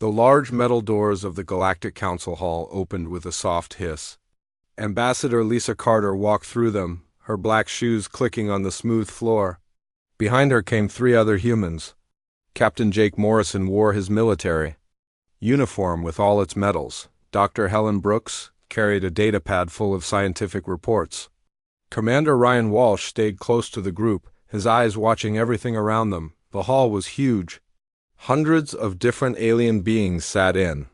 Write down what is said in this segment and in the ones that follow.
The large metal doors of the Galactic Council Hall opened with a soft hiss. Ambassador Lisa Carter walked through them, her black shoes clicking on the smooth floor. Behind her came three other humans. Captain Jake Morrison wore his military uniform with all its medals. Dr. Helen Brooks carried a datapad full of scientific reports. Commander Ryan Walsh stayed close to the group, his eyes watching everything around them. The hall was huge. Hundreds of different alien beings sat in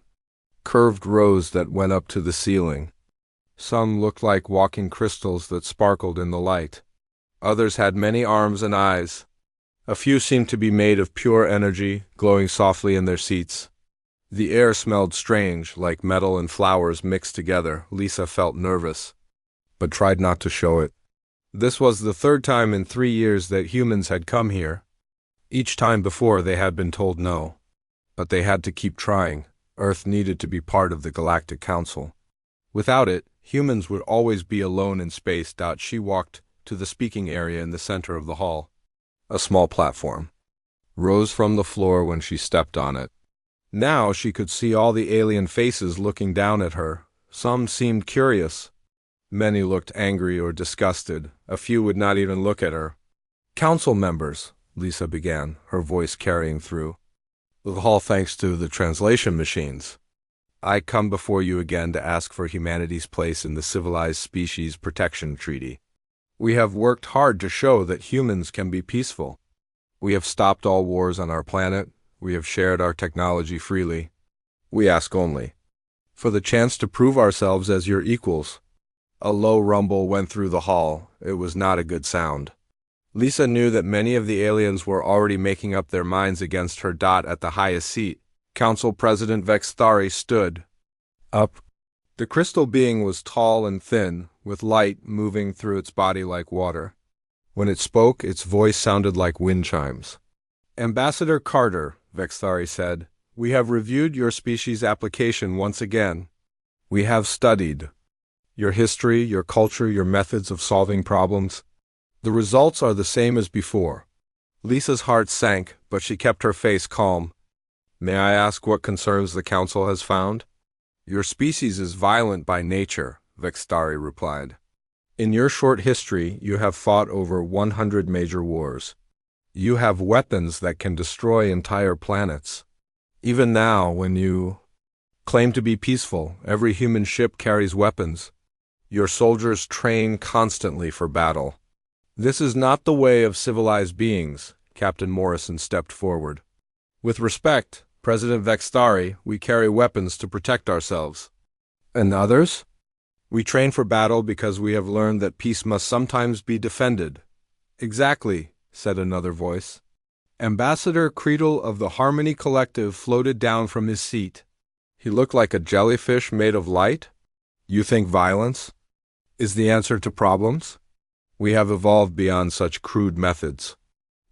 curved rows that went up to the ceiling. Some looked like walking crystals that sparkled in the light. Others had many arms and eyes. A few seemed to be made of pure energy, glowing softly in their seats. The air smelled strange, like metal and flowers mixed together. Lisa felt nervous, but tried not to show it. This was the third time in 3 years that humans had come here. Each time before they had been told no. But they had to keep trying. Earth needed to be part of the Galactic Council. Without it, humans would always be alone in space. She walked to the speaking area in the center of the hall. A small platform rose from the floor when she stepped on it. Now she could see all the alien faces looking down at her. Some seemed curious. Many looked angry or disgusted. A few would not even look at her. "Council members," Lisa began, her voice carrying through the hall thanks to the translation machines. "I come before you again to ask for humanity's place in the Civilized Species Protection Treaty. We have worked hard to show that humans can be peaceful. We have stopped all wars on our planet. We have shared our technology freely. We ask only for the chance to prove ourselves as your equals." A low rumble went through the hall. It was not a good sound. Lisa knew that many of the aliens were already making up their minds against her. At the highest seat, Council President Vexthari stood up. The crystal being was tall and thin, with light moving through its body like water. When it spoke, its voice sounded like wind chimes. "Ambassador Carter," Vexthari said, "we have reviewed your species application once again. We have studied your history, your culture, your methods of solving problems. The results are the same as before." Lisa's heart sank, but she kept her face calm. "May I ask what concerns the Council has found?" "Your species is violent by nature," Vexthari replied. "In your short history, you have fought over 100 major wars. You have weapons that can destroy entire planets. Even now, when you claim to be peaceful, every human ship carries weapons. Your soldiers train constantly for battle. This is not the way of civilized beings." Captain Morrison stepped forward. "With respect, President Vexthari, we carry weapons to protect ourselves." "And others?" "We train for battle because we have learned that peace must sometimes be defended." "Exactly," said another voice. Ambassador Creedle of the Harmony Collective floated down from his seat. He looked like a jellyfish made of light. "You think violence is the answer to problems? We have evolved beyond such crude methods.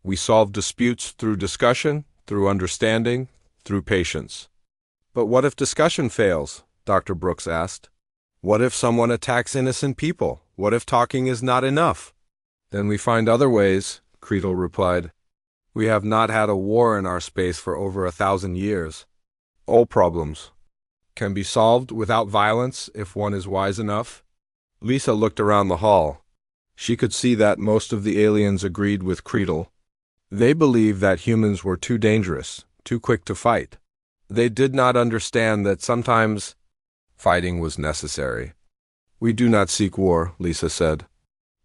We solve disputes through discussion, through understanding, through patience." "But what if discussion fails?" Dr. Brooks asked. "What if someone attacks innocent people? What if talking is not enough?" "Then we find other ways," Creedle replied. "We have not had a war in our space for over 1,000 years. All problems can be solved without violence if one is wise enough." Lisa looked around the hall. She could see that most of the aliens agreed with Creedle. They believed that humans were too dangerous, too quick to fight. They did not understand that sometimes fighting was necessary. "We do not seek war," Lisa said.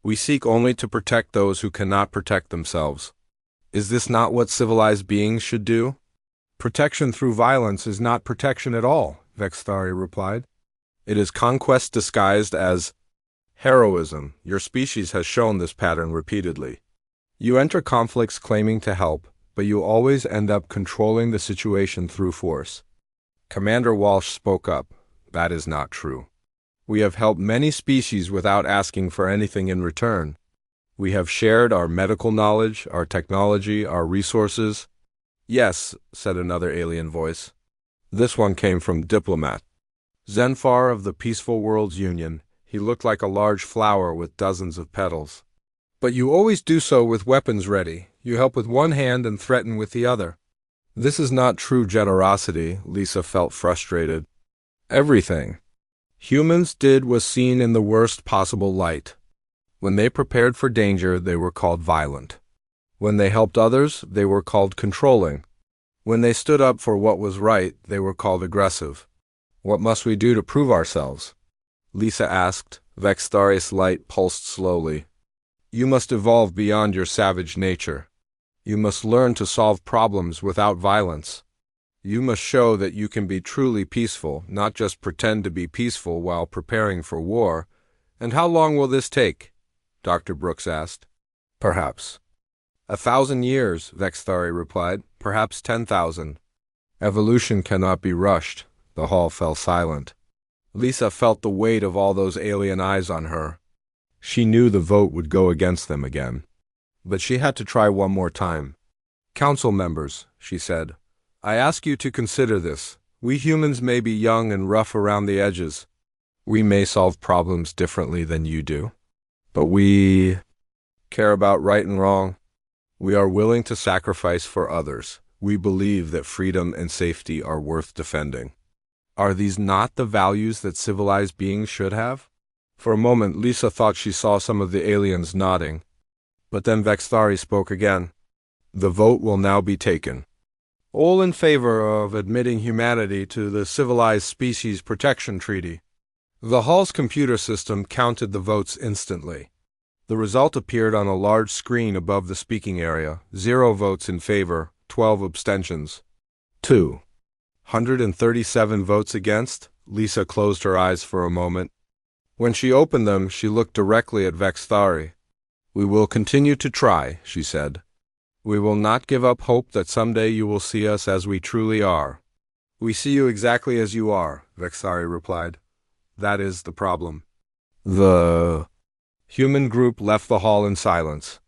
"We seek only to protect those who cannot protect themselves. Is this not what civilized beings should do?" "Protection through violence is not protection at all," Vexthari replied. "It is conquest disguised as heroism. Your species has shown this pattern repeatedly. You enter conflicts claiming to help, but you always end up controlling the situation through force." Commander Walsh spoke up. "That is not true. We have helped many species without asking for anything in return. We have shared our medical knowledge, our technology, our resources." "Yes," said another alien voice. This one came from Diplomat. Zenfar of the Peaceful Worlds Union. He looked like a large flower with dozens of petals. "But you always do so with weapons ready. You help with one hand and threaten with the other." This is not true generosity, Lisa felt frustrated. Everything humans did was seen in the worst possible light. When they prepared for danger, they were called violent. When they helped others, they were called controlling. When they stood up for what was right, they were called aggressive. What must we do to prove ourselves? Lisa asked. Vexthari's light pulsed slowly. You must evolve beyond your savage nature. You must learn to solve problems without violence. You must show that you can be truly peaceful, not just pretend to be peaceful while preparing for war. And how long will this take? Dr. Brooks asked. Perhaps 1,000 years, Vexthari replied. Perhaps 10,000. Evolution cannot be rushed. The hall fell silent. Lisa felt the weight of all those alien eyes on her. She knew the vote would go against them again. But she had to try one more time. Council members, she said, I ask you to consider this. We humans may be young and rough around the edges. We may solve problems differently than you do. But we care about right and wrong. We are willing to sacrifice for others. We believe that freedom and safety are worth defending. Are these not the values that civilized beings should have? For a moment, Lisa thought she saw some of the aliens nodding. But then Vexthari spoke again. The vote will now be taken. All in favor of admitting humanity to the Civilized Species Protection Treaty. The hall's computer system counted the votes instantly. The result appeared on a large screen above the speaking area. 0 votes in favor, 12 abstentions. 237 votes against. Lisa closed her eyes for a moment. When she opened them, she looked directly at Vexthari. We will continue to try, she said. We will not give up hope that someday you will see us as we truly are. We see you exactly as you are, Vexthari replied. That is the problem. The human group left the hall in silence.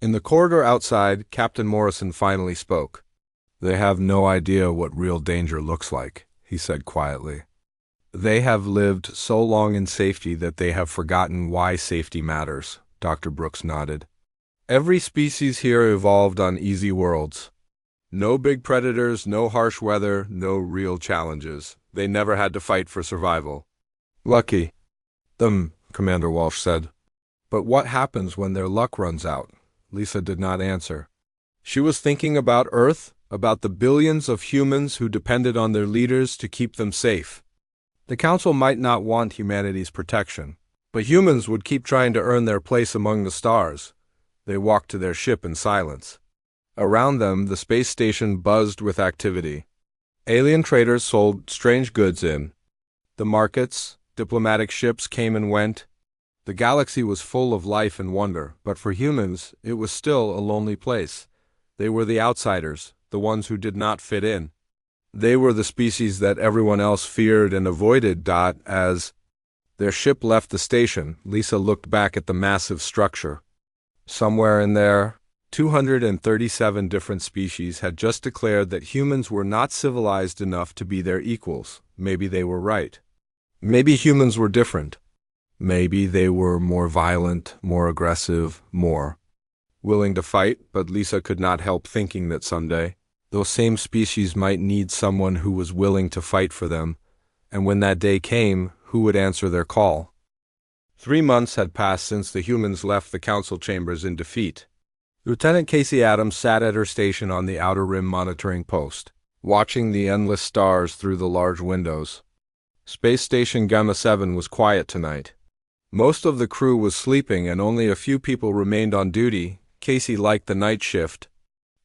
In the corridor outside, Captain Morrison finally spoke. They have no idea what real danger looks like, he said quietly. They have lived so long in safety that they have forgotten why safety matters, Dr. Brooks nodded. Every species here evolved on easy worlds. No big predators, no harsh weather, no real challenges. They never had to fight for survival. Lucky. Them, Commander Walsh said. But what happens when their luck runs out? Lisa did not answer. She was thinking about Earth, about the billions of humans who depended on their leaders to keep them safe. The Council might not want humanity's protection, but humans would keep trying to earn their place among the stars. They walked to their ship in silence. Around them, the space station buzzed with activity. Alien traders sold strange goods in. The markets, diplomatic ships came and went. The galaxy was full of life and wonder, but for humans, it was still a lonely place. They were the outsiders, the ones who did not fit in. They were the species that everyone else feared and avoided. As their ship left the station, Lisa looked back at the massive structure. Somewhere in there, 237 different species had just declared that humans were not civilized enough to be their equals. Maybe they were right. Maybe humans were different. Maybe they were more violent, more aggressive, more willing to fight, but Lisa could not help thinking that someday those same species might need someone who was willing to fight for them, and when that day came, who would answer their call? 3 months had passed since the humans left the council chambers in defeat. Lieutenant Casey Adams sat at her station on the outer rim monitoring post, watching the endless stars through the large windows. Space Station Gamma 7 was quiet tonight. Most of the crew was sleeping and only a few people remained on duty. Casey liked the night shift.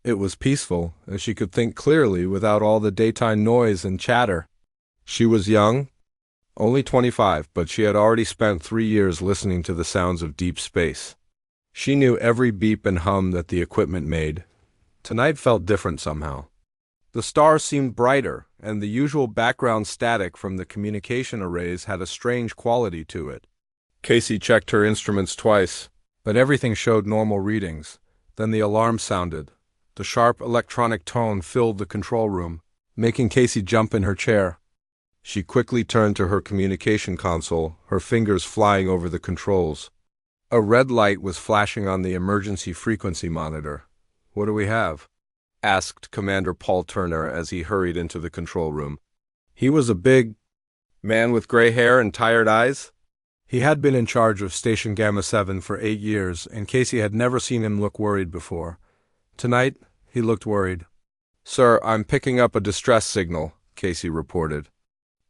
It was peaceful, as she could think clearly without all the daytime noise and chatter. She was young, only 25, but she had already spent 3 years listening to the sounds of deep space. She knew every beep and hum that the equipment made. Tonight felt different somehow. The stars seemed brighter, and the usual background static from the communication arrays had a strange quality to it. Casey checked her instruments twice, but everything showed normal readings. Then the alarm sounded. The sharp electronic tone filled the control room, making Casey jump in her chair. She quickly turned to her communication console, her fingers flying over the controls. A red light was flashing on the emergency frequency monitor. What do we have? asked Commander Paul Turner as he hurried into the control room. He was a big man with gray hair and tired eyes. He had been in charge of Station Gamma 7 for 8 years, and Casey had never seen him look worried before. Tonight, he looked worried. "Sir, I'm picking up a distress signal," Casey reported.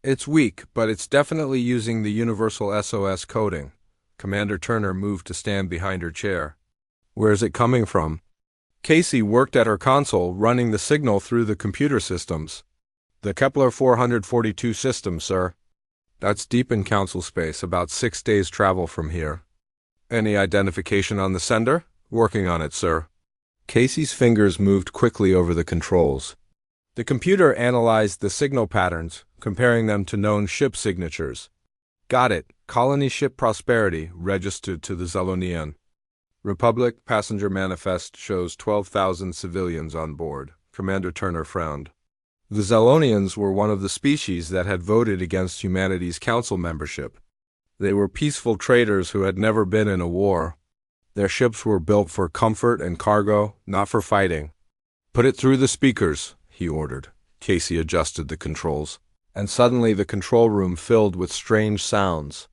"It's weak, but it's definitely using the universal SOS coding." Commander Turner moved to stand behind her chair. "Where's it coming from?" Casey worked at her console, running the signal through the computer systems. "The Kepler 442 system, sir. That's deep in Council space, about 6 days' travel from here." "Any identification on the sender?" "Working on it, sir." Casey's fingers moved quickly over the controls. The computer analyzed the signal patterns, comparing them to known ship signatures. "Got it. Colony ship Prosperity, registered to the Zelonian. Republic passenger manifest shows 12,000 civilians on board." Commander Turner frowned. The Zelonians were one of the species that had voted against humanity's council membership. They were peaceful traders who had never been in a war. Their ships were built for comfort and cargo, not for fighting. "Put it through the speakers," he ordered. Casey adjusted the controls, and suddenly the control room filled with strange sounds.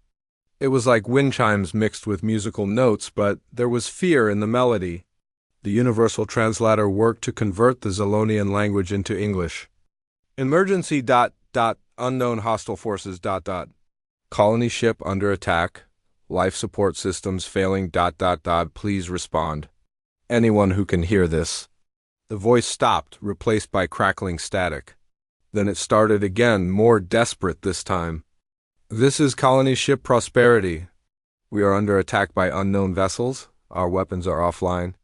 It was like wind chimes mixed with musical notes, but there was fear in the melody. The universal translator worked to convert the Zelonian language into English. "Emergency ... unknown hostile forces ... colony ship under attack, life support systems failing ... please respond. Anyone who can hear this." The voice stopped, replaced by crackling static. Then it started again, more desperate this time. "This is colony ship Prosperity. We are under attack by unknown vessels. Our weapons are offline.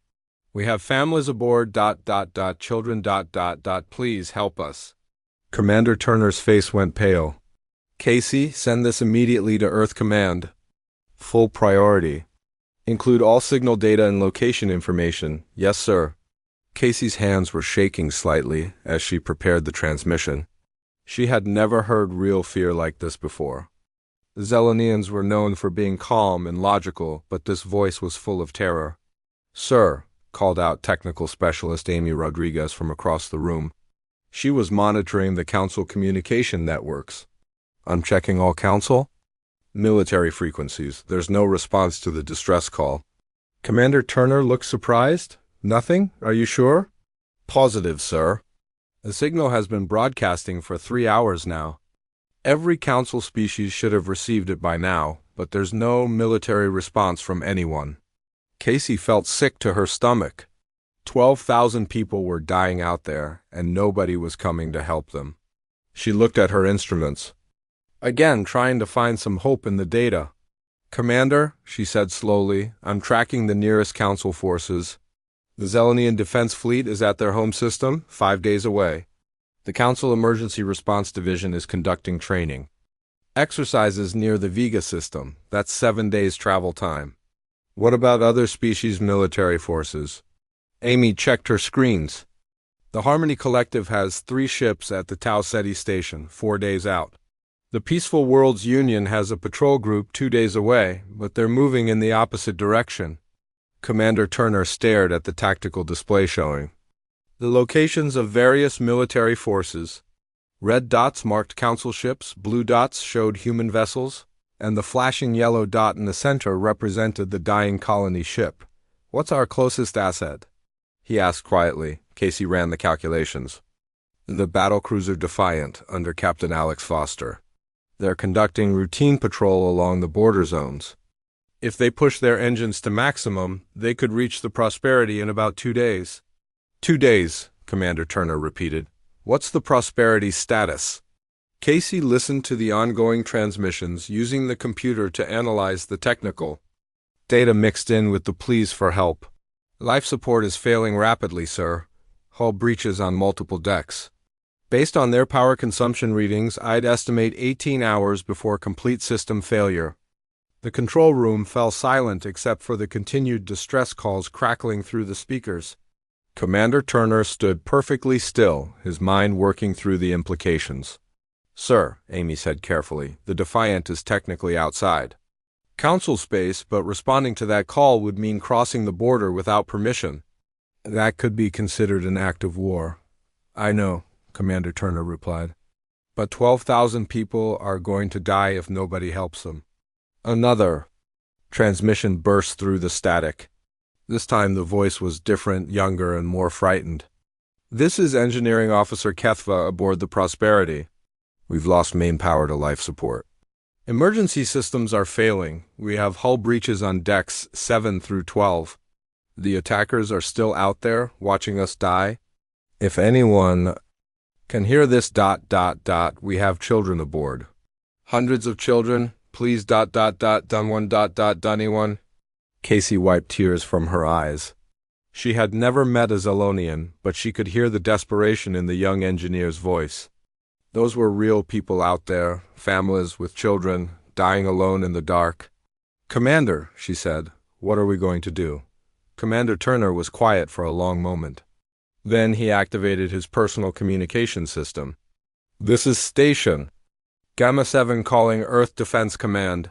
We have families aboard ... children ... please help us." Commander Turner's face went pale. "Casey, send this immediately to Earth Command. Full priority. Include all signal data and location information." "Yes, sir." Casey's hands were shaking slightly as she prepared the transmission. She had never heard real fear like this before. The Zelonians were known for being calm and logical, but this voice was full of terror. "Sir," called out technical specialist Amy Rodriguez from across the room. She was monitoring the council communication networks. "I'm checking all council. Military frequencies. There's no response to the distress call." Commander Turner looked surprised. "Nothing? Are you sure?" "Positive, sir. The signal has been broadcasting for 3 hours now. Every council species should have received it by now, but there's no military response from anyone." Casey felt sick to her stomach. 12,000 people were dying out there, and nobody was coming to help them. She looked at her instruments, again trying to find some hope in the data. "Commander," she said slowly, "I'm tracking the nearest council forces. The Zelonian Defense Fleet is at their home system, 5 days away. The Council Emergency Response Division is conducting training. Exercises near the Vega system. That's 7 days travel time." "What about other species' military forces?" Amy checked her screens. "The Harmony Collective has 3 ships at the Tau Ceti station, 4 days out. The Peaceful Worlds Union has a patrol group 2 days away, but they're moving in the opposite direction." Commander Turner stared at the tactical display showing the locations of various military forces. Red dots marked council ships, blue dots showed human vessels, and the flashing yellow dot in the center represented the dying colony ship. "What's our closest asset?" he asked quietly. Casey ran the calculations. "The battlecruiser Defiant, under Captain Alex Foster. They're conducting routine patrol along the border zones. If they push their engines to maximum, they could reach the Prosperity in about 2 days." 2 days, Commander Turner repeated. "What's the Prosperity status?" Casey listened to the ongoing transmissions, using the computer to analyze the technical data mixed in with the pleas for help. "Life support is failing rapidly, sir. Hull breaches on multiple decks. Based on their power consumption readings, I'd estimate 18 hours before complete system failure." The control room fell silent except for the continued distress calls crackling through the speakers. Commander Turner stood perfectly still, his mind working through the implications. "Sir," Amy said carefully, "the Defiant is technically outside Council space, but responding to that call would mean crossing the border without permission. That could be considered an act of war. I know, Commander Turner replied. But 12,000 people are going to die if nobody helps them. Another transmission burst through the static. This time the voice was different, younger, and more frightened. This is Engineering Officer Kethva aboard the Prosperity. We've lost main power to life support. Emergency systems are failing. We have hull breaches on decks 7 through 12. The attackers are still out there, watching us die. If anyone can hear this ... we have children aboard. Hundreds of children, please ... done one ... done anyone. Casey wiped tears from her eyes. She had never met a Zelonian, but she could hear the desperation in the young engineer's voice. Those were real people out there, families with children, dying alone in the dark. Commander, she said, what are we going to do? Commander Turner was quiet for a long moment. Then he activated his personal communication system. This is Station. Gamma 7 calling Earth Defense Command.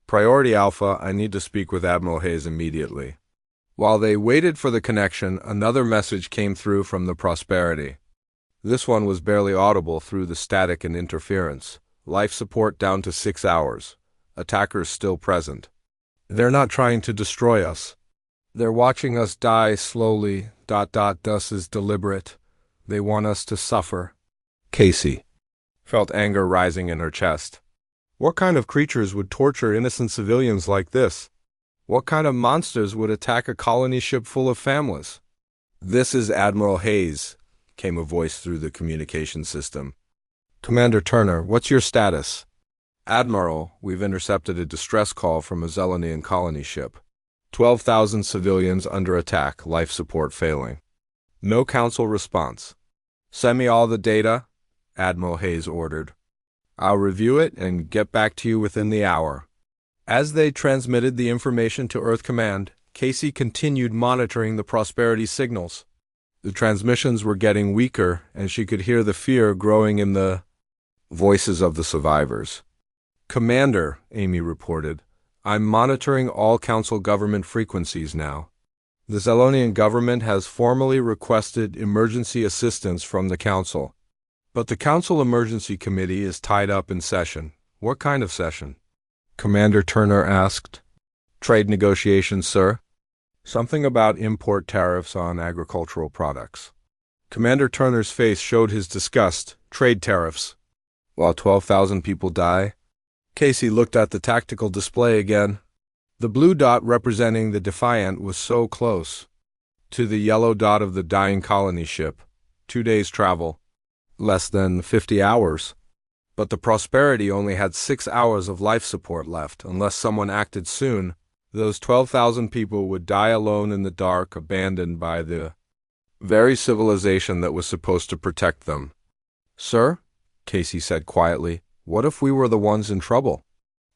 Priority Alpha, I need to speak with Admiral Hayes immediately. While they waited for the connection, another message came through from the Prosperity. This one was barely audible through the static and interference. Life support down to 6 hours. Attackers still present. They're not trying to destroy us. They're watching us die slowly. ... This is deliberate. They want us to suffer. Casey felt anger rising in her chest. What kind of creatures would torture innocent civilians like this? What kind of monsters would attack a colony ship full of families? This is Admiral Hayes, came a voice through the communication system. Commander Turner, what's your status? Admiral, we've intercepted a distress call from a Zelonian colony ship. 12,000 civilians under attack, life support failing. No council response. Send me all the data, Admiral Hayes ordered. I'll review it and get back to you within the hour. As they transmitted the information to Earth Command, Casey continued monitoring the Prosperity signals. The transmissions were getting weaker, and she could hear the fear growing in the voices of the survivors. Commander, Amy reported, I'm monitoring all Council government frequencies now. The Zelonian government has formally requested emergency assistance from the Council. But the Council Emergency Committee is tied up in session. What kind of session? Commander Turner asked. Trade negotiations, sir. Something about import tariffs on agricultural products. Commander Turner's face showed his disgust. Trade tariffs. While 12,000 people die? Casey looked at the tactical display again. The blue dot representing the Defiant was so close to the yellow dot of the dying colony ship. 2 days' travel. Less than 50 hours. But the Prosperity only had 6 hours of life support left. Unless someone acted soon, those 12,000 people would die alone in the dark, abandoned by the very civilization that was supposed to protect them. Sir, Casey said quietly, what if we were the ones in trouble?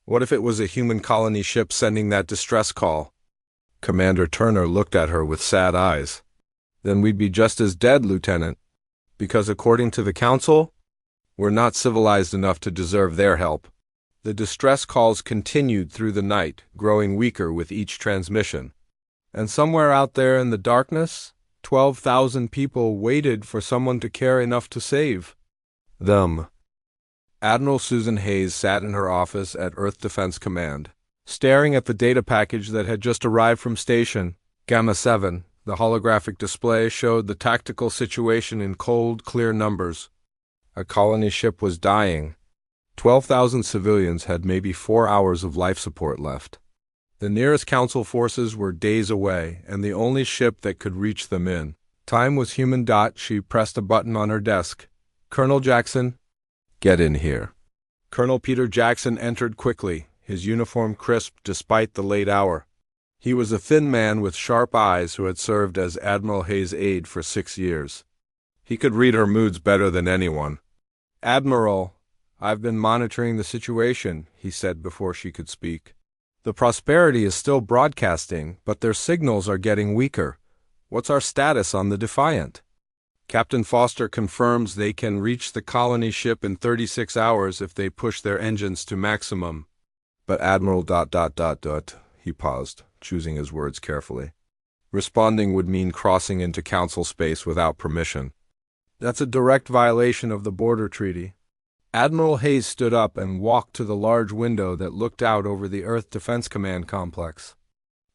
What if it was a human colony ship sending that distress call? Commander Turner looked at her with sad eyes. Then we'd be just as dead, Lieutenant. Because according to the Council, we're not civilized enough to deserve their help. The distress calls continued through the night, growing weaker with each transmission. And somewhere out there in the darkness, 12,000 people waited for someone to care enough to save them. Admiral Susan Hayes sat in her office at Earth Defense Command, staring at the data package that had just arrived from Station Gamma 7. The holographic display showed the tactical situation in cold, clear numbers. A colony ship was dying. 12,000 civilians had maybe 4 hours of life support left. The nearest Council forces were days away, and the only ship that could reach them in time was human. She pressed a button on her desk. Colonel Jackson, get in here. Colonel Peter Jackson entered quickly, his uniform crisp despite the late hour. He was a thin man with sharp eyes who had served as Admiral Hayes' aide for 6 years. He could read her moods better than anyone. Admiral, I've been monitoring the situation, he said before she could speak. The Prosperity is still broadcasting, but their signals are getting weaker. What's our status on the Defiant? Captain Foster confirms they can reach the colony ship in 36 hours if they push their engines to maximum. But Admiral ... He paused, choosing his words carefully. Responding would mean crossing into council space without permission. That's a direct violation of the border treaty. Admiral Hayes stood up and walked to the large window that looked out over the Earth Defense Command complex.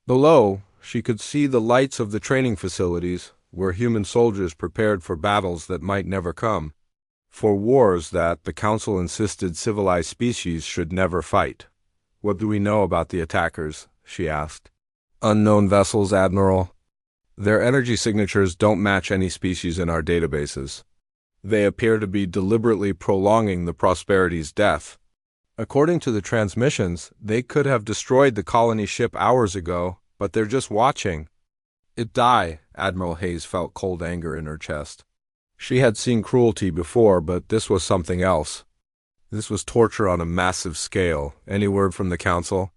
Below, she could see the lights of the training facilities, where human soldiers prepared for battles that might never come, for wars that the Council insisted civilized species should never fight. "What do we know about the attackers?" she asked. "Unknown vessels, Admiral. Their energy signatures don't match any species in our databases. They appear to be deliberately prolonging the Prosperity's death. According to the transmissions, they could have destroyed the colony ship hours ago, but they're just watching." "It die." Admiral Hayes felt cold anger in her chest. She had seen cruelty before, but this was something else. This was torture on a massive scale. "Any word from the Council?"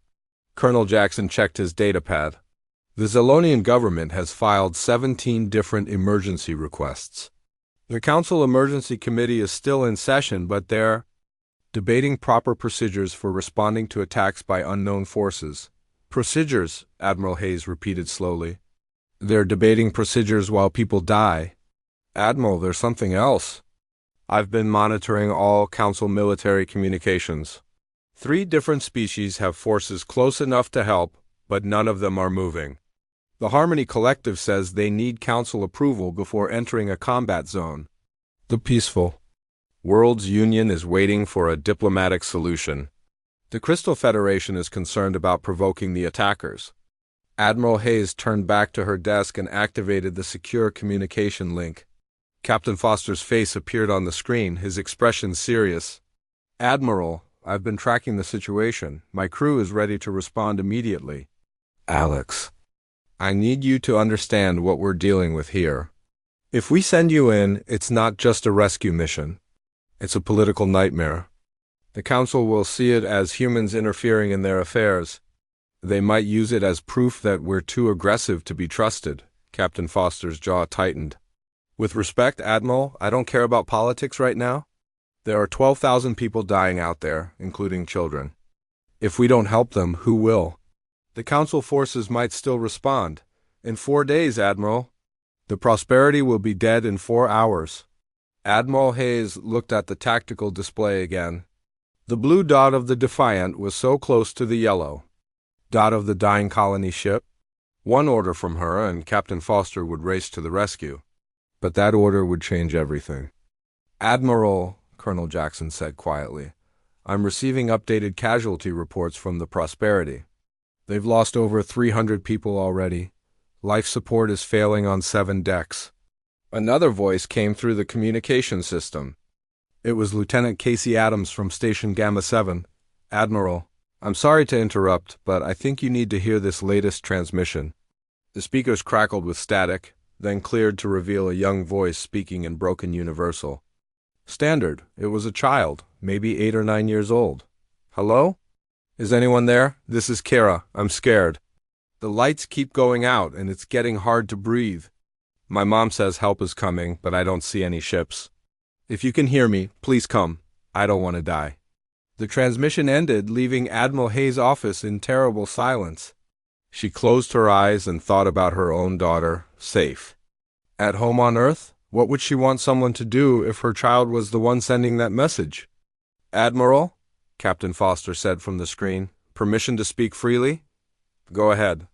Colonel Jackson checked his datapad. "The Zellonian government has filed 17 different emergency requests. The Council Emergency Committee is still in session, but they're debating proper procedures for responding to attacks by unknown forces." "Procedures," Admiral Hayes repeated slowly. "They're debating procedures while people die." "Admiral, there's something else. I've been monitoring all Council military communications. 3 different species have forces close enough to help, but none of them are moving. The Harmony Collective says they need Council approval before entering a combat zone. The Peaceful World's Union is waiting for a diplomatic solution. The Crystal Federation is concerned about provoking the attackers." Admiral Hayes turned back to her desk and activated the secure communication link. Captain Foster's face appeared on the screen, his expression serious. "Admiral, I've been tracking the situation. My crew is ready to respond immediately." "Alex, I need you to understand what we're dealing with here. If we send you in, it's not just a rescue mission. It's a political nightmare. The Council will see it as humans interfering in their affairs. They might use it as proof that we're too aggressive to be trusted." Captain Foster's jaw tightened. "With respect, Admiral, I don't care about politics right now. There are 12,000 people dying out there, including children. If we don't help them, who will? The Council forces might still respond. In 4 days, Admiral. The Prosperity will be dead in 4 hours." Admiral Hayes looked at the tactical display again. The blue dot of the Defiant was so close to the yellow dot of the dying colony ship. One order from her, and Captain Foster would race to the rescue. But that order would change everything. "Admiral," Colonel Jackson said quietly, "I'm receiving updated casualty reports from the Prosperity. They've lost over 300 people already. Life support is failing on 7 decks." Another voice came through the communication system. It was Lieutenant Casey Adams from Station Gamma 7. "Admiral, I'm sorry to interrupt, but I think you need to hear this latest transmission." The speakers crackled with static, then cleared to reveal a young voice speaking in broken universal. Standard. It was a child, maybe 8 or 9 years old. "Hello? Is anyone there? This is Kara. I'm scared. The lights keep going out, and it's getting hard to breathe. My mom says help is coming, but I don't see any ships. If you can hear me, please come. I don't want to die." The transmission ended, leaving Admiral Hayes' office in terrible silence. She closed her eyes and thought about her own daughter, safe. At home on Earth, what would she want someone to do if her child was the one sending that message? "Admiral," Captain Foster said from the screen, "permission to speak freely?" "Go ahead."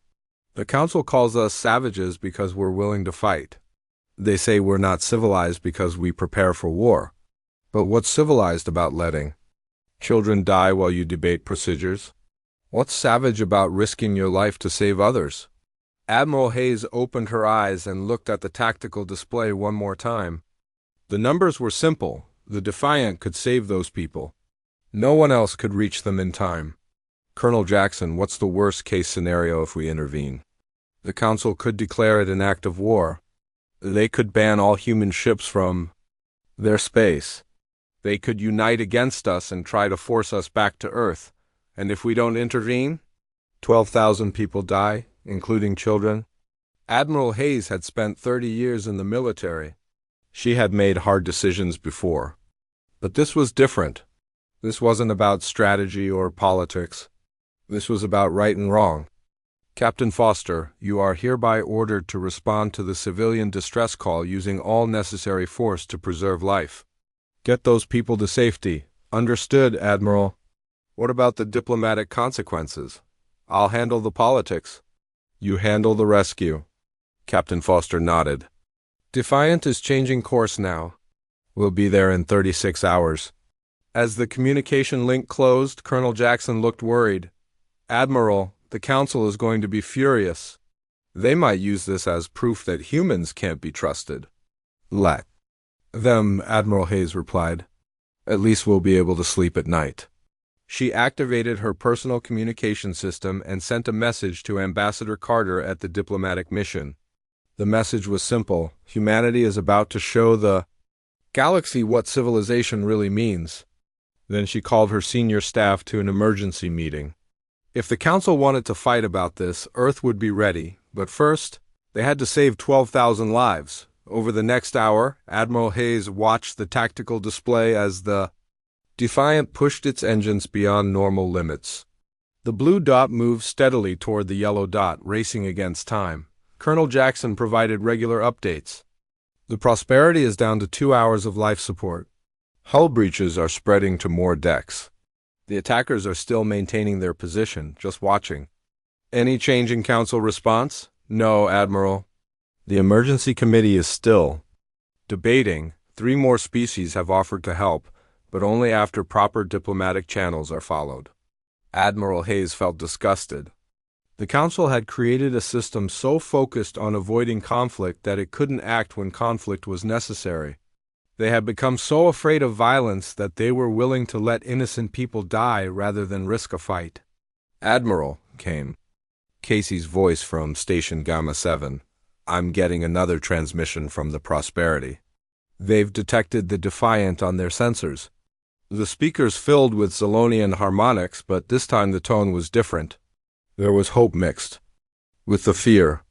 "The Council calls us savages because we're willing to fight. They say we're not civilized because we prepare for war. But what's civilized about letting children die while you debate procedures? What's savage about risking your life to save others?" Admiral Hayes opened her eyes and looked at the tactical display one more time. The numbers were simple. The Defiant could save those people. No one else could reach them in time. "Colonel Jackson, what's the worst-case scenario if we intervene?" "The Council could declare it an act of war. They could ban all human ships from their space. They could unite against us and try to force us back to Earth. And if we don't intervene, 12,000 people die, including children." Admiral Hayes had spent 30 years in the military. She had made hard decisions before. But this was different. This wasn't about strategy or politics. This was about right and wrong. Captain Foster, you are hereby ordered to respond to the civilian distress call using all necessary force to preserve life. Get those people to safety. Understood, Admiral. What about the diplomatic consequences? I'll handle the politics. You handle the rescue. Captain Foster nodded. Defiant is changing course now. We'll be there in 36 hours. As the communication link closed, Colonel Jackson looked worried. Admiral, the Council is going to be furious. They might use this as proof that humans can't be trusted. Let them, Admiral Hayes replied. At least we'll be able to sleep at night. She activated her personal communication system and sent a message to Ambassador Carter at the diplomatic mission. The message was simple. Humanity is about to show the galaxy what civilization really means. Then she called her senior staff to an emergency meeting. If the Council wanted to fight about this, Earth would be ready. But first, they had to save 12,000 lives. Over the next hour, Admiral Hayes watched the tactical display as the Defiant pushed its engines beyond normal limits. The blue dot moved steadily toward the yellow dot, racing against time. Colonel Jackson provided regular updates. The Prosperity is down to 2 hours of life support. Hull breaches are spreading to more decks. The attackers are still maintaining their position, just watching. Any change in Council response? No, Admiral. The emergency committee is still debating. 3 more species have offered to help, but only after proper diplomatic channels are followed. Admiral Hayes felt disgusted. The Council had created a system so focused on avoiding conflict that it couldn't act when conflict was necessary. They had become so afraid of violence that they were willing to let innocent people die rather than risk a fight. Admiral, came Casey's voice from Station Gamma 7. I'm getting another transmission from the Prosperity. They've detected the Defiant on their sensors. The speakers filled with Zolonian harmonics, but this time the tone was different. There was hope mixed with the fear.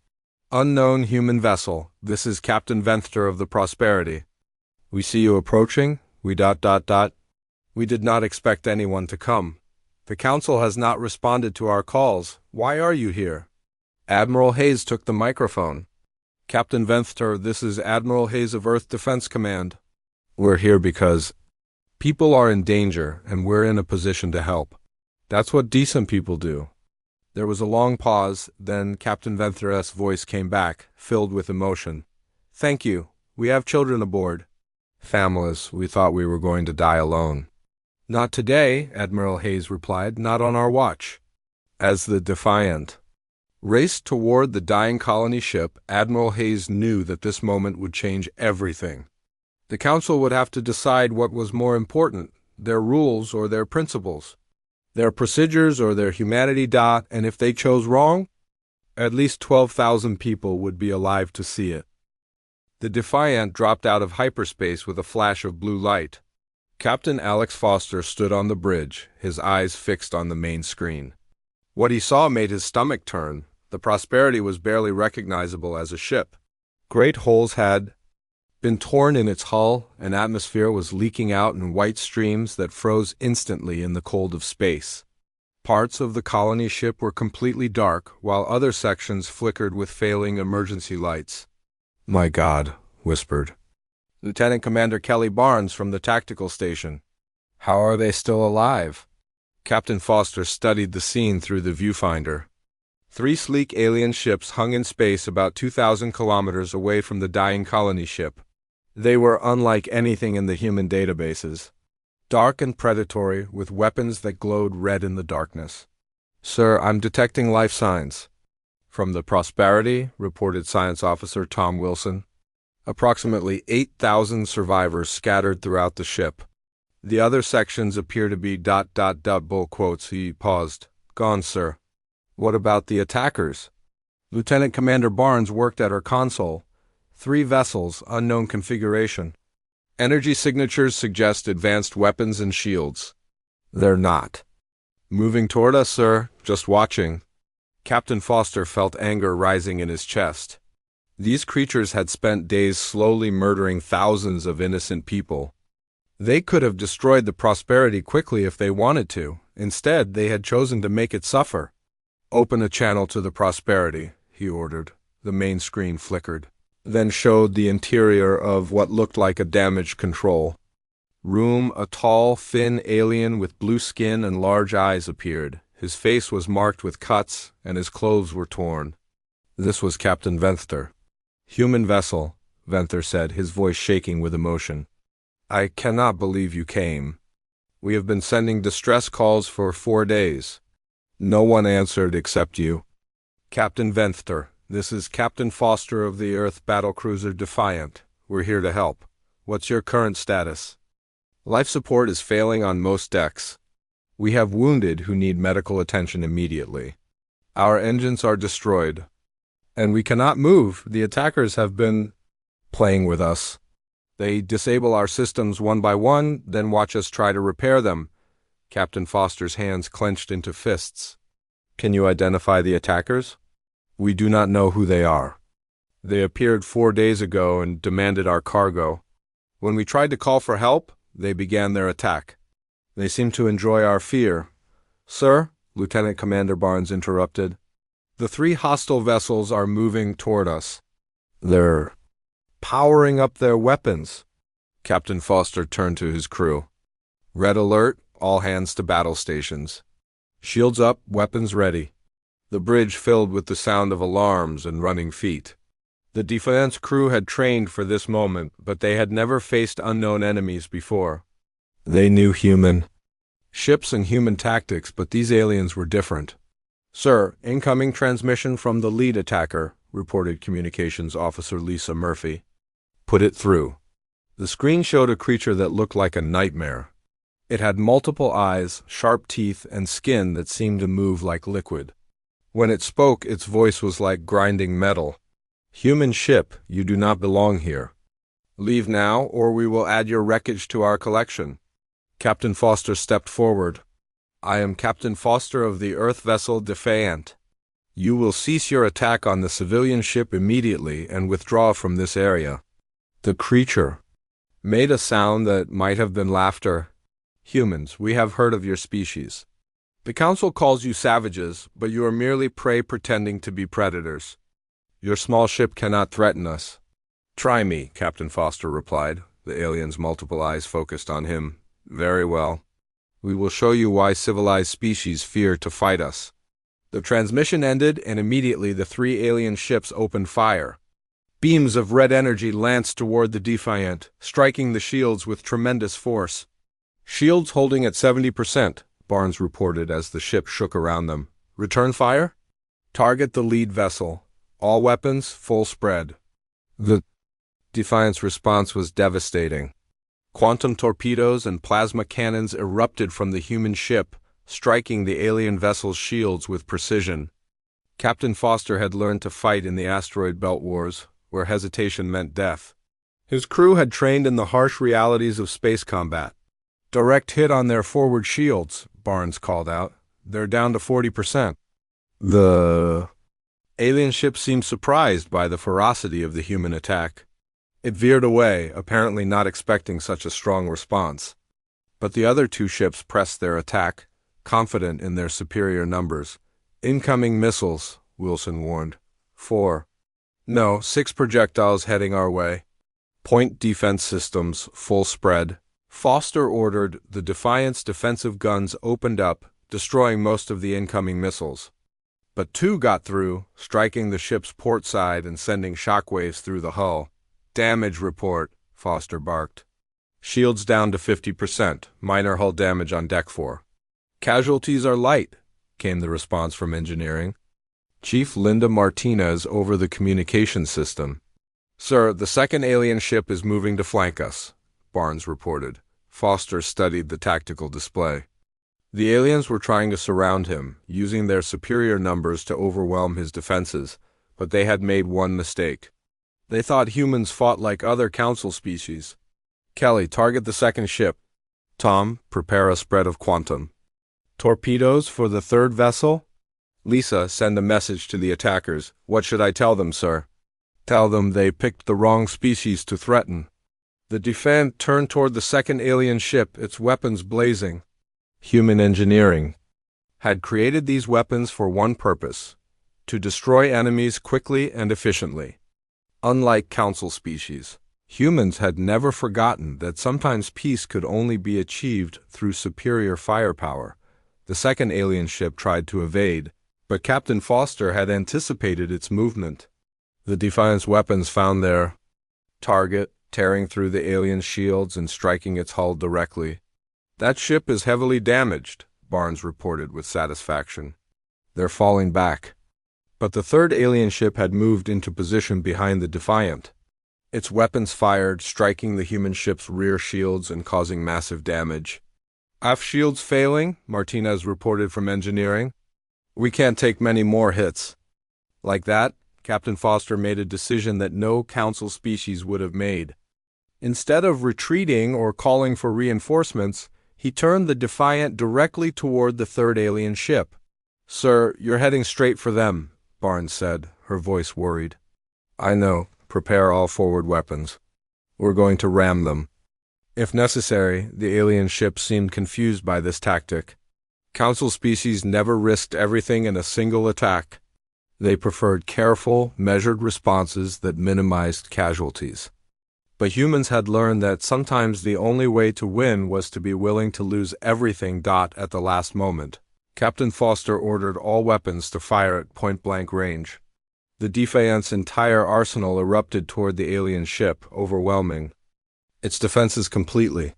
Unknown human vessel, this is Captain Venther of the Prosperity. We see you approaching. We ... We did not expect anyone to come. The Council has not responded to our calls. Why are you here? Admiral Hayes took the microphone. Captain Venther, this is Admiral Hayes of Earth Defense Command. We're here because people are in danger, and we're in a position to help. That's what decent people do. There was a long pause, then Captain Venther's voice came back, filled with emotion. Thank you. We have children aboard. Families, we thought we were going to die alone. Not today, Admiral Hayes replied, not on our watch. As the Defiant raced toward the dying colony ship, Admiral Hayes knew that this moment would change everything. The Council would have to decide what was more important, their rules or their principles, their procedures or their humanity. And if they chose wrong, at least 12,000 people would be alive to see it. The Defiant dropped out of hyperspace with a flash of blue light. Captain Alex Foster stood on the bridge, his eyes fixed on the main screen. What he saw made his stomach turn. The Prosperity was barely recognizable as a ship. Great holes had been torn in its hull, and atmosphere was leaking out in white streams that froze instantly in the cold of space. Parts of the colony ship were completely dark, while other sections flickered with failing emergency lights. My God, whispered Lieutenant Commander Kelly Barnes from the tactical station. How are they still alive? Captain Foster studied the scene through the viewfinder. 3 sleek alien ships hung in space about 2,000 kilometers away from the dying colony ship. They were unlike anything in the human databases. Dark and predatory, with weapons that glowed red in the darkness. Sir, I'm detecting life signs. From the Prosperity, reported Science Officer Tom Wilson. Approximately 8,000 survivors scattered throughout the ship. The other sections appear to be ... bull quotes. He paused. Gone, sir. What about the attackers? Lieutenant Commander Barnes worked at her console. 3 vessels, unknown configuration. Energy signatures suggest advanced weapons and shields. They're not. Moving toward us, sir. Just watching. Captain Foster felt anger rising in his chest. These creatures had spent days slowly murdering thousands of innocent people. They could have destroyed the Prosperity quickly if they wanted to. Instead, they had chosen to make it suffer. Open a channel to the Prosperity, he ordered. The main screen flickered, then showed the interior of what looked like a damaged control room. A tall, thin alien with blue skin and large eyes appeared. His face was marked with cuts, and his clothes were torn. This was Captain Venther. Human vessel, Venther said, his voice shaking with emotion. I cannot believe you came. We have been sending distress calls for 4 days. No one answered except you. Captain Venther, this is Captain Foster of the Earth battlecruiser Defiant. We're here to help. What's your current status? Life support is failing on most decks. We have wounded who need medical attention immediately. Our engines are destroyed, and we cannot move. The attackers have been playing with us. They disable our systems one by one, then watch us try to repair them. Captain Foster's hands clenched into fists. Can you identify the attackers? We do not know who they are. They appeared 4 days ago and demanded our cargo. When we tried to call for help, they began their attack. They seem to enjoy our fear. Sir, Lieutenant Commander Barnes interrupted. The 3 hostile vessels are moving toward us. They're powering up their weapons. Captain Foster turned to his crew. Red alert, all hands to battle stations. Shields up, weapons ready. The bridge filled with the sound of alarms and running feet. The defense crew had trained for this moment, but they had never faced unknown enemies before. They knew human ships and human tactics, but these aliens were different. Sir, incoming transmission from the lead attacker, reported Communications Officer Lisa Murphy. Put it through. The screen showed a creature that looked like a nightmare. It had multiple eyes, sharp teeth, and skin that seemed to move like liquid. When it spoke, its voice was like grinding metal. Human ship, you do not belong here. Leave now, or we will add your wreckage to our collection. Captain Foster stepped forward. I am Captain Foster of the Earth vessel Defiant. You will cease your attack on the civilian ship immediately and withdraw from this area. The creature made a sound that might have been laughter. Humans, we have heard of your species. The Council calls you savages, but you are merely prey pretending to be predators. Your small ship cannot threaten us. Try me, Captain Foster replied. The alien's multiple eyes focused on him. Very well. We will show you why civilized species fear to fight us. The transmission ended, and immediately the 3 alien ships opened fire. Beams of red energy lanced toward the Defiant, striking the shields with tremendous force. Shields holding at 70%, Barnes reported as the ship shook around them. Return fire? Target the lead vessel. All weapons, full spread. The Defiant's response was devastating. Quantum torpedoes and plasma cannons erupted from the human ship, striking the alien vessel's shields with precision. Captain Foster had learned to fight in the asteroid belt wars, where hesitation meant death. His crew had trained in the harsh realities of space combat. Direct hit on their forward shields, Barnes called out. They're down to 40%. The alien ship seemed surprised by the ferocity of the human attack. It veered away, apparently not expecting such a strong response. But the other 2 ships pressed their attack, confident in their superior numbers. Incoming missiles, Wilson warned. 4. No, 6 projectiles heading our way. Point defense systems, full spread. Foster ordered. The Defiant's defensive guns opened up, destroying most of the incoming missiles. But 2 got through, striking the ship's port side and sending shockwaves through the hull. Damage report, Foster barked. Shields down to 50%, minor hull damage on deck 4. Casualties are light, came the response from engineering. Chief Linda Martinez over the communication system. Sir, the 2nd alien ship is moving to flank us, Barnes reported. Foster studied the tactical display. The aliens were trying to surround him, using their superior numbers to overwhelm his defenses, but they had made one mistake. They thought humans fought like other Council species. Kelly, target the 2nd ship. Tom, prepare a spread of quantum. Torpedoes for the 3rd vessel? Lisa, send a message to the attackers. What should I tell them, sir? Tell them they picked the wrong species to threaten. The Defiant turned toward the 2nd alien ship, its weapons blazing. Human engineering. had created these weapons for one purpose: to destroy enemies quickly and efficiently. Unlike council species, humans had never forgotten that sometimes peace could only be achieved through superior firepower. The second alien ship tried to evade, but Captain Foster had anticipated its movement. The Defiant's weapons found their target, tearing through the alien's shields and striking its hull directly. "That ship is heavily damaged," Barnes reported with satisfaction. "They're falling back." But the third alien ship had moved into position behind the Defiant. Its weapons fired, striking the human ship's rear shields and causing massive damage. "Aft shields failing," Martinez reported from engineering. "We can't take many more hits." Like that, Captain Foster made a decision that no council species would have made. Instead of retreating or calling for reinforcements, he turned the Defiant directly toward the third alien ship. "Sir, you're heading straight for them," Barnes said, her voice worried. "I know. Prepare all forward weapons. We're going to ram them." If necessary, the alien ship seemed confused by this tactic. Council species never risked everything in a single attack. They preferred careful, measured responses that minimized casualties. But humans had learned that sometimes the only way to win was to be willing to lose everything at the last moment. Captain Foster ordered all weapons to fire at point-blank range. The Defiant's entire arsenal erupted toward the alien ship, overwhelming its defenses completely.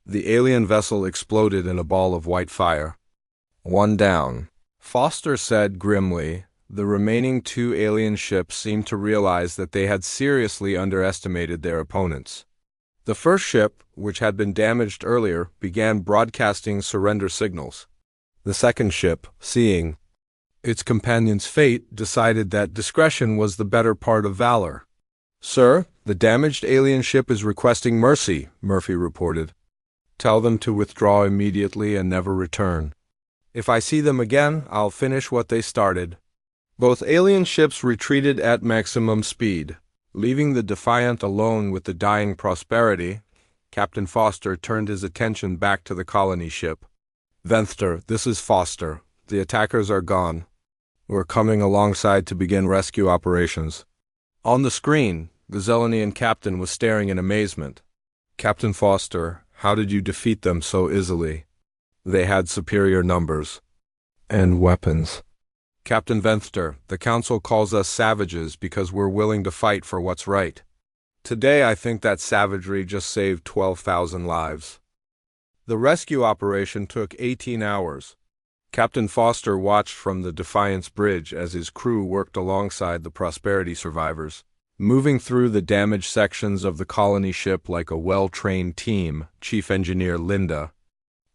The alien vessel exploded in a ball of white fire. "One down," Foster said grimly. The remaining two alien ships seemed to realize that they had seriously underestimated their opponents. The first ship, which had been damaged earlier, began broadcasting surrender signals. The second ship, seeing its companion's fate, decided that discretion was the better part of valor. "Sir, the damaged alien ship is requesting mercy," Murphy reported. "Tell them to withdraw immediately and never return. If I see them again, I'll finish what they started." Both alien ships retreated at maximum speed. Leaving the Defiant alone with the dying Prosperity, Captain Foster turned his attention back to the colony ship. "Venther, this is Foster. The attackers are gone. We're coming alongside to begin rescue operations." On the screen, the Zelenian captain was staring in amazement. "Captain Foster, how did you defeat them so easily?" "They had superior numbers and weapons." "Captain Venther, the Council calls us savages because we're willing to fight for what's right. Today I think that savagery just saved 12,000 lives." The rescue operation took 18 hours. Captain Foster watched from the Defiant's bridge as his crew worked alongside the Prosperity survivors, moving through the damaged sections of the colony ship like a well-trained team. Chief Engineer Linda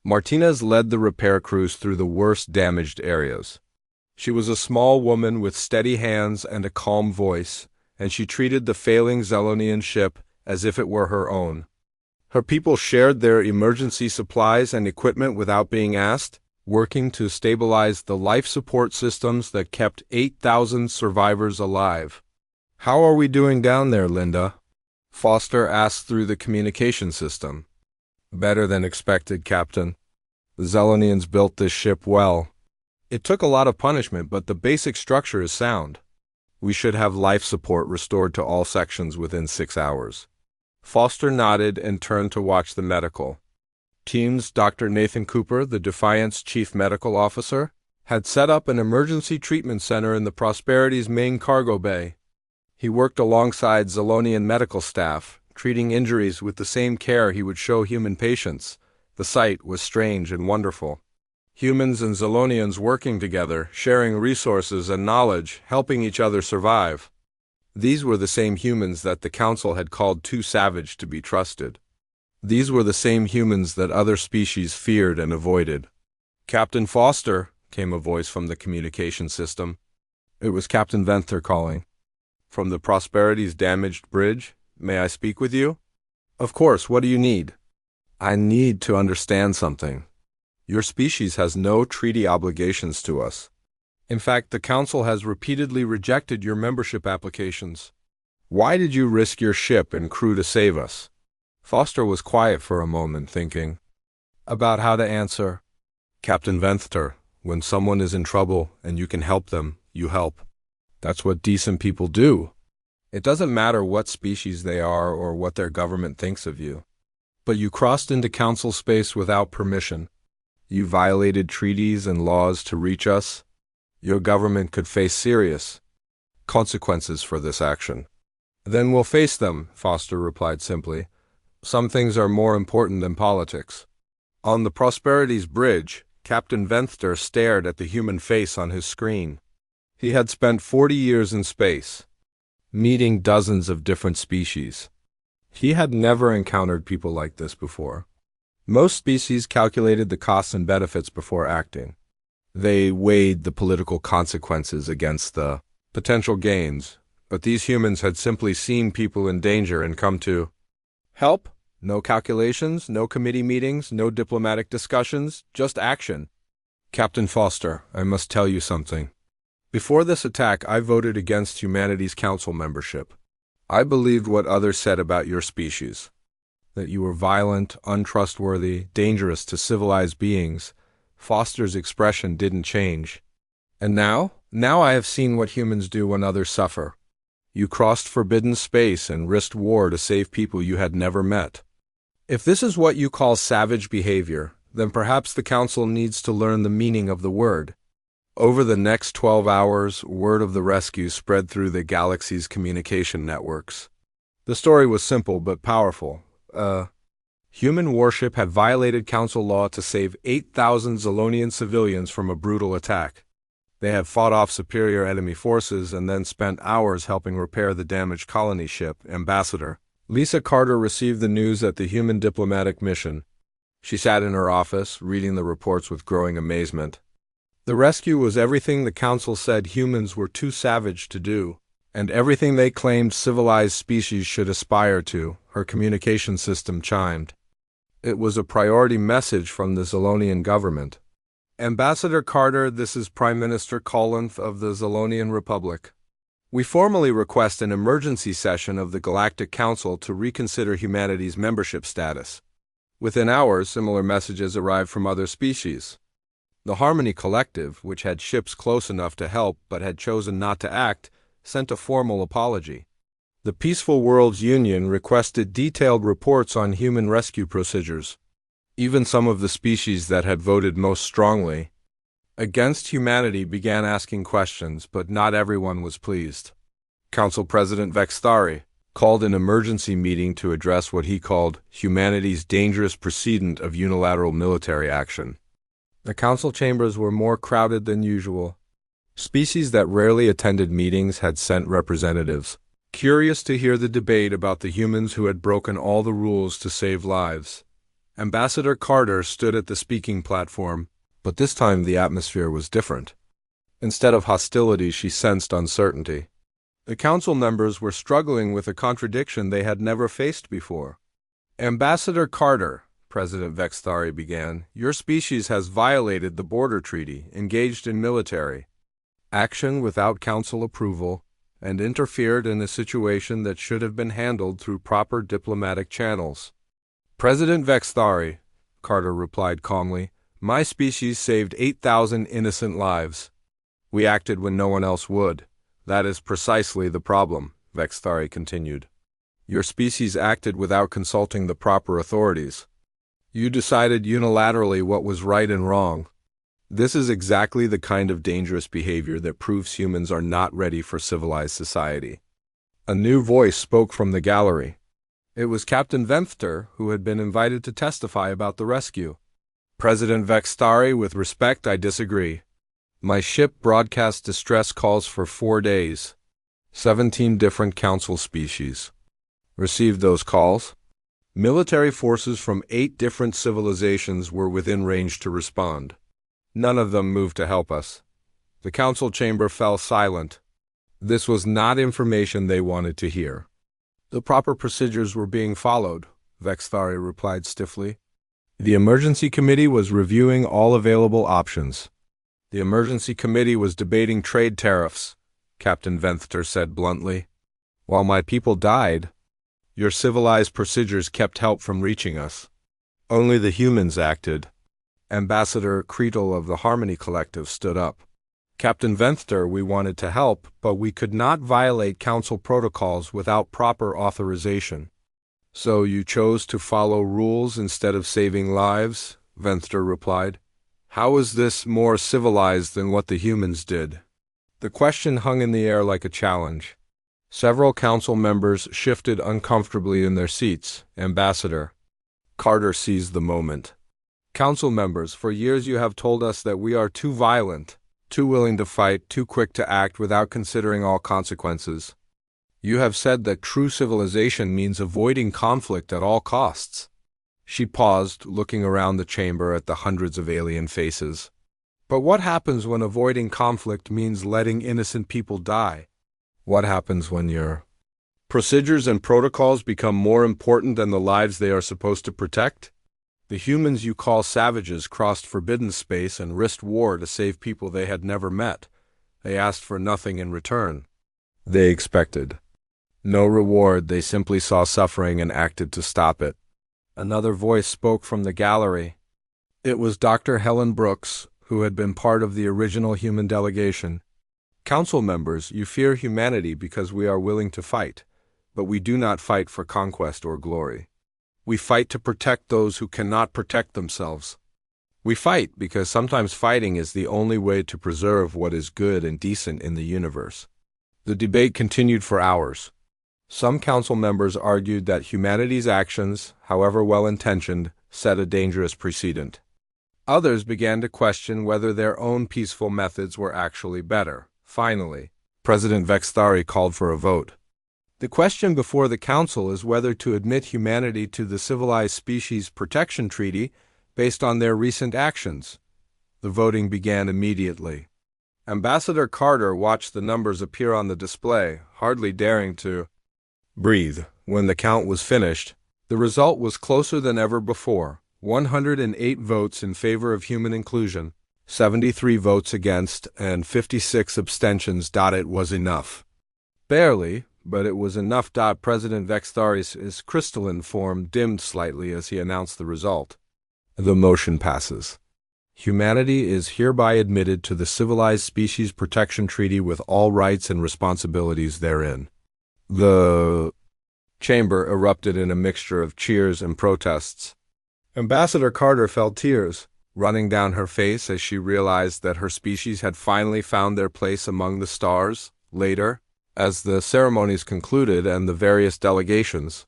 Martinez led the repair crews through the worst damaged areas. She was a small woman with steady hands and a calm voice, and she treated the failing Zelonian ship as if it were her own. Her people shared their emergency supplies and equipment without being asked, working to stabilize the life support systems that kept 8,000 survivors alive. "How are we doing down there, Linda?" Foster asked through the communication system. "Better than expected, Captain. The Zelonians built this ship well. It took a lot of punishment, but the basic structure is sound. We should have life support restored to all sections within 6 hours." Foster nodded and turned to watch the medical teams. Dr. Nathan Cooper, the Defiant's chief medical officer, had set up an emergency treatment center in the Prosperity's main cargo bay. He worked alongside Zelonian medical staff, treating injuries with the same care he would show human patients. The sight was strange and wonderful. Humans and Zelonians working together, sharing resources and knowledge, helping each other survive. These were the same humans that the Council had called too savage to be trusted. These were the same humans that other species feared and avoided. "Captain Foster," came a voice from the communication system. It was Captain Venther calling. "From the Prosperity's damaged bridge. May I speak with you?" "Of course, what do you need?" "I need to understand something. Your species has no treaty obligations to us. In fact, the Council has repeatedly rejected your membership applications. Why did you risk your ship and crew to save us?" Foster was quiet for a moment, thinking about how to answer. "Captain Venther, When someone is in trouble and you can help them, you help. That's what decent people do. It doesn't matter what species they are or what their government thinks of you. But you crossed into council space without permission. You violated treaties and laws to reach us. Your government could face serious consequences for this action. Then we'll face them, Foster replied simply. Some things are more important than politics. On the Prosperity's bridge, Captain Venther stared at the human face on his screen. He had spent 40 years in space, meeting dozens of different species. He had never encountered people like this before. Most species calculated the costs and benefits before acting. They weighed the political consequences against the potential gains, but these humans had simply seen people in danger and come to help. No calculations, no committee meetings, no diplomatic discussions, just action. Captain Foster, I must tell you something. Before this attack, I voted against humanity's council membership. I believed what others said about your species, that you were violent, untrustworthy, dangerous to civilized beings. Foster's expression didn't change. And now I have seen what humans do when others suffer. You crossed forbidden space and risked war to save people you had never met. If this is what you call savage behavior, then perhaps the council needs to learn the meaning of the word. Over the next 12 hours, word of the rescue spread through the galaxy's communication networks. The story was simple but powerful. Human warship had violated council law to save 8,000 Zolonian civilians from a brutal attack. They had fought off superior enemy forces and then spent hours helping repair the damaged colony ship, Ambassador. Lisa Carter received the news at the human diplomatic mission. She sat in her office, reading the reports with growing amazement. The rescue was everything the council said humans were too savage to do, and everything they claimed civilized species should aspire to, her communication system chimed. It was a priority message from the Zolonian government. Ambassador Carter, this is Prime Minister Collins of the Zolonian Republic. We formally request an emergency session of the Galactic Council to reconsider humanity's membership status. Within hours, similar messages arrived from other species. The Harmony Collective, which had ships close enough to help but had chosen not to act, sent a formal apology. The Peaceful Worlds Union requested detailed reports on human rescue procedures. Even some of the species that had voted most strongly against humanity began asking questions, but not everyone was pleased. Council President Vexthari called an emergency meeting to address what he called humanity's dangerous precedent of unilateral military action. The council chambers were more crowded than usual. Species that rarely attended meetings had sent representatives, curious to hear the debate about the humans who had broken all the rules to save lives. Ambassador Carter stood at the speaking platform, but this time the atmosphere was different. Instead of hostility, she sensed uncertainty. The council members were struggling with a contradiction they had never faced before. Ambassador Carter, President Vexthari began, your species has violated the border treaty, engaged in military action without council approval, and interfered in a situation that should have been handled through proper diplomatic channels. President Vexthari, Carter replied calmly, my species saved 8,000 innocent lives. We acted when no one else would. That is precisely the problem, Vexthari continued. Your species acted without consulting the proper authorities. You decided unilaterally what was right and wrong. This is exactly the kind of dangerous behavior that proves humans are not ready for civilized society. A new voice spoke from the gallery. It was Captain Venther, who had been invited to testify about the rescue. President Vexthari, with respect, I disagree. My ship broadcast distress calls for 4 days. 17 different council species received those calls. Military forces from 8 different civilizations were within range to respond. None of them moved to help us. The council chamber fell silent. This was not information they wanted to hear. The proper procedures were being followed, Vexthari replied stiffly. The emergency committee was reviewing all available options. The emergency committee was debating trade tariffs, Captain Venther said bluntly. While my people died, your civilized procedures kept help from reaching us. Only the humans acted. Ambassador Creedle of the Harmony Collective stood up. Captain Venther, we wanted to help, but we could not violate council protocols without proper authorization. So you chose to follow rules instead of saving lives? Venther replied. How is this more civilized than what the humans did? The question hung in the air like a challenge. Several council members shifted uncomfortably in their seats. Ambassador Carter seized the moment. Council members, for years you have told us that we are too violent, too willing to fight, too quick to act without considering all consequences. You have said that true civilization means avoiding conflict at all costs. She paused, looking around the chamber at the hundreds of alien faces. But what happens when avoiding conflict means letting innocent people die? What happens when your procedures and protocols become more important than the lives they are supposed to protect? The humans you call savages crossed forbidden space and risked war to save people they had never met. They asked for nothing in return. They expected no reward. They simply saw suffering and acted to stop it. Another voice spoke from the gallery. It was Dr. Helen Brooks, who had been part of the original human delegation. Council members, you fear humanity because we are willing to fight, but we do not fight for conquest or glory. We fight to protect those who cannot protect themselves. We fight because sometimes fighting is the only way to preserve what is good and decent in the universe. The debate continued for hours. Some council members argued that humanity's actions, however well-intentioned, set a dangerous precedent. Others began to question whether their own peaceful methods were actually better. Finally, President Vexthari called for a vote. The question before the council is whether to admit humanity to the Civilized Species Protection Treaty based on their recent actions. The voting began immediately. Ambassador Carter watched the numbers appear on the display, hardly daring to breathe. When the count was finished, the result was closer than ever before. 108 votes in favor of human inclusion, 73 votes against, and 56 abstentions. It was enough. Barely, but it was enough. President Vexthari's crystalline form dimmed slightly as he announced the result. The motion passes. Humanity is hereby admitted to the Civilized Species Protection Treaty with all rights and responsibilities therein. The chamber erupted in a mixture of cheers and protests. Ambassador Carter felt tears running down her face as she realized that her species had finally found their place among the stars. Later, as the ceremonies concluded and the various delegations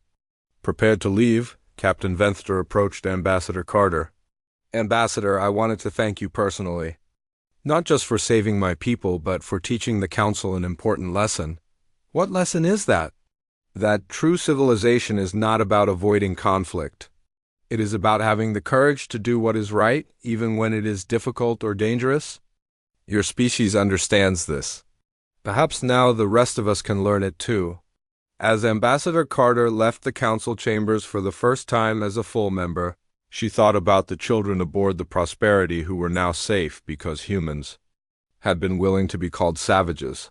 prepared to leave, Captain Venther approached Ambassador Carter. Ambassador, I wanted to thank you personally, not just for saving my people, but for teaching the Council an important lesson. What lesson is that? That true civilization is not about avoiding conflict. It is about having the courage to do what is right, even when it is difficult or dangerous. Your species understands this. Perhaps now the rest of us can learn it too. As Ambassador Carter left the council chambers for the first time as a full member, she thought about the children aboard the Prosperity who were now safe because humans had been willing to be called savages.